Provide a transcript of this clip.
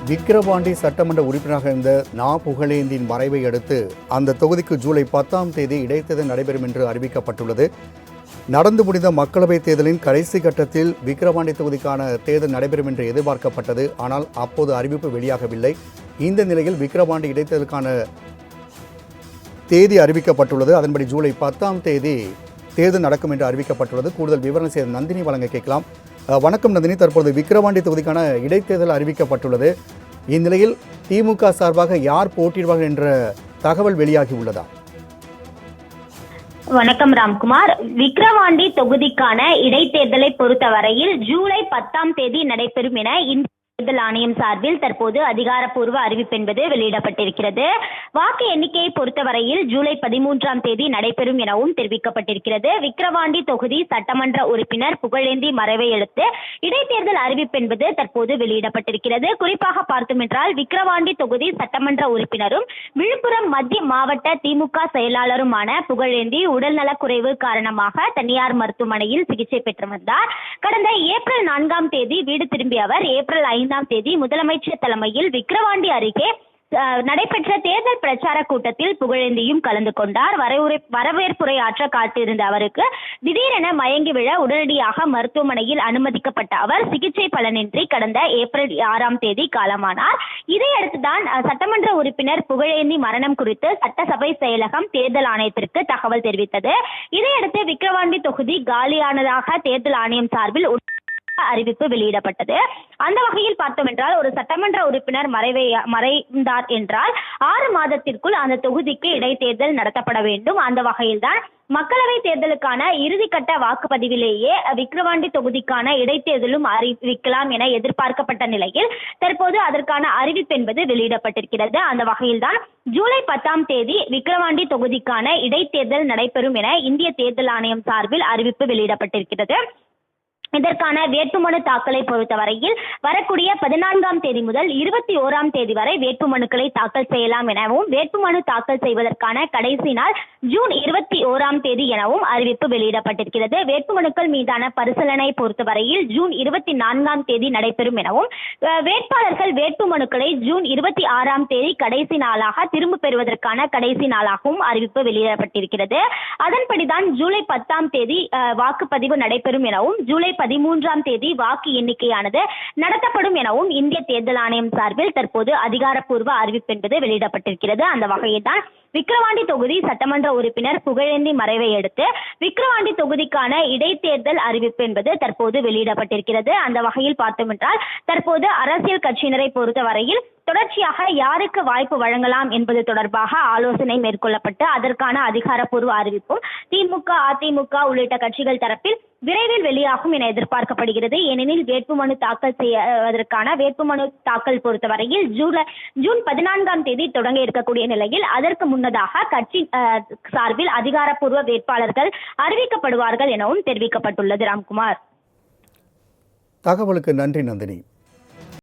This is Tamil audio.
விக்கிரவாண்டி சட்டமன்ற உறுப்பினராக இருந்த நா. புகழேந்தின் மறைவை அடுத்து அந்த தொகுதிக்கு ஜூலை 10ஆம் தேதி இடைத்தேர்தல் நடைபெறும் என்று அறிவிக்கப்பட்டுள்ளது. நடந்து முடிந்த மக்களவைத் தேர்தலின் கடைசி கட்டத்தில் விக்கிரவாண்டி தொகுதிக்கான தேர்தல் நடைபெறும் என்று எதிர்பார்க்கப்பட்டது. ஆனால் அப்போது அறிவிப்பு வெளியாகவில்லை. இந்த நிலையில் விக்கிரவாண்டி இடைத்தேர்தலுக்கான தேதி அறிவிக்கப்பட்டுள்ளது. அதன்படி ஜூலை 10ஆம் தேதி தேர்தல் நடக்கும் என்று அறிவிக்கப்பட்டுள்ளது. கூடுதல் விவரம் செய்த நந்தினி வழங்க கேட்கலாம். வணக்கம் நந்தினி, தற்போது விக்கிரவாண்டி தொகுதிக்கான இடைத்தேர்தல் அறிவிக்கப்பட்டுள்ளது. இந்நிலையில் திமுக சார்பாக யார் போட்டியிடுவார்கள் என்ற தகவல் வெளியாகி உள்ளதா? வணக்கம் ராம்குமார். விக்கிரவாண்டி தொகுதிக்கான இடைத்தேர்தலை பொறுத்தவரையில் ஜூலை 10ஆம் தேதி நடைபெறும் என இந்திய தேர்தல் ஆணையம் சார்பில் தற்போது அதிகாரப்பூர்வ அறிவிப்பு என்பது வெளியிடப்பட்டிருக்கிறது. வாக்கு எண்ணிக்கையை பொறுத்தவரையில் ஜூலை 13ஆம் தேதி நடைபெறும் எனவும் தெரிவிக்கப்பட்டிருக்கிறது. விக்கிரவாண்டி தொகுதி சட்டமன்ற உறுப்பினர் புகழேந்தி மறைவை அடுத்து இடைத்தேர்தல் அறிவிப்பு என்பது தற்போது வெளியிடப்பட்டிருக்கிறது. குறிப்பாக பார்த்தோம் என்றால் விக்கிரவாண்டி தொகுதி சட்டமன்ற உறுப்பினரும் விழுப்புரம் மத்திய மாவட்ட திமுக செயலாளருமான புகழேந்தி உடல்நலக்குறைவு காரணமாக தனியார் மருத்துவமனையில் சிகிச்சை பெற்று வந்தார். கடந்த ஏப்ரல் 4ஆம் தேதி வீடு திரும்பிய அவர் ஏப்ரல் 5ஆம் தேதி முதலமைச்சர் தலைமையில் விக்கிரவாண்டி அருகே நடைபெற்ற தேர்தல் பிரச்சார கூட்டத்தில் புகழேந்தியும் கலந்து கொண்டார். வரவேற்புரை ஆற்ற காத்திருந்த அவருக்கு திடீரென மயங்கி விழ உடனடியாக மருத்துவமனையில் அனுமதிக்கப்பட்ட அவர் சிகிச்சை பலனின்றி கடந்த ஏப்ரல் 6ஆம் தேதி காலமானார். இதையடுத்துதான் சட்டமன்ற உறுப்பினர் புகழேந்தி மரணம் குறித்து சட்டசபை செயலகம் தேர்தல் ஆணையத்திற்கு தகவல் தெரிவித்தது. இதையடுத்து விக்கிரவாண்டி தொகுதி காலியானதாக தேர்தல் ஆணையம் சார்பில் அறிவிப்பு வெளியிடப்பட்டது. அந்த வகையில் பார்த்தோம் என்றால் ஒரு சட்டமன்ற உறுப்பினர் மறைந்தார் என்றால் 6 மாதத்திற்குள் அந்த தொகுதிக்கு இடைத்தேர்தல் நடத்தப்பட வேண்டும். அந்த வகையில்தான் மக்களவை தேர்தலுக்கான இறுதிக்கட்ட வாக்குப்பதிவிலேயே விக்கிரவாண்டி தொகுதிக்கான இடைத்தேர்தலும் அறிவிக்கலாம் என எதிர்பார்க்கப்பட்ட நிலையில் தற்போது அதற்கான அறிவிப்பு என்பது வெளியிடப்பட்டிருக்கிறது. அந்த வகையில்தான் ஜூலை 10ஆம் தேதி விக்கிரவாண்டி தொகுதிக்கான இடைத்தேர்தல் நடைபெறும் என இந்திய தேர்தல் ஆணையம் சார்பில் அறிவிப்பு வெளியிடப்பட்டிருக்கிறது. இதற்கான வேட்புமனு தாக்கலை பொறுத்தவரையில் வரக்கூடிய 14ஆம் தேதி முதல் 21ஆம் தேதி வரை வேட்புமனுக்களை தாக்கல் செய்யலாம் எனவும் வேட்புமனு தாக்கல் செய்வதற்கான கடைசி நாள் ஜூன் 21ஆம் தேதி எனவும் அறிவிப்பு வெளியிடப்பட்டிருக்கிறது. வேட்புமனுக்கள் மீதான பரிசீலனை பொறுத்தவரையில் ஜூன் 24ஆம் தேதி நடைபெறும் எனவும் வேட்பாளர்கள் வேட்புமனுக்களை ஜூன் 26ஆம் தேதி கடைசி நாளாக திரும்ப பெறுவதற்கான கடைசி நாளாகவும் அறிவிப்பு வெளியிடப்பட்டிருக்கிறது. அதன்படிதான் ஜூலை 10ஆம் தேதி வாக்குப்பதிவு நடைபெறும் எனவும் ஜூலை 13ஆம் தேதி வாக்கு எண்ணிக்கையானது நடத்தப்படும் எனவும் இந்திய தேர்தல் ஆணையம் சார்பில் தற்போது அதிகாரப்பூர்வ அறிவிப்பு என்பது வெளியிடப்பட்டிருக்கிறது. அந்த வகையில் தான் விக்கிரவாண்டி தொகுதி சட்டமன்ற உறுப்பினர் புகழேந்தி மறைவை அடுத்து விக்கிரவாண்டி தொகுதிக்கான இடைத்தேர்தல் அறிவிப்பு என்பது தற்போது வெளியிடப்பட்டிருக்கிறது. அந்த வகையில் பார்த்தோம் என்றால் தற்போது அரசியல் கட்சியினரை பொறுத்தவரையில் தொடர்ச்சியாக யாருக்கு வாய்ப்பு வழங்கலாம் என்பது தொடர்பாக ஆலோசனை மேற்கொள்ளப்பட்டு அதற்கான அதிகாரப்பூர்வ அறிவிப்பும் திமுக, அதிமுக உள்ளிட்ட கட்சிகள் தரப்பில் விரைவில் வெளியாகும் என எதிர்பார்க்கப்படுகிறது. ஏனெனில் வேட்புமனு தாக்கல் செய்வதற்கான வேட்புமனு தாக்கல் பொறுத்தவரையில் ஜூன் 14ஆம் தேதி தொடங்க இருக்கக்கூடிய நிலையில் அதற்கு முன்னதாக கட்சி சார்பில் அதிகாரப்பூர்வ வேட்பாளர்கள் அறிவிக்கப்படுவார்கள் எனவும் தெரிவிக்கப்பட்டுள்ளது. ராம்குமார், தகவலுக்கு நன்றி நந்தினி.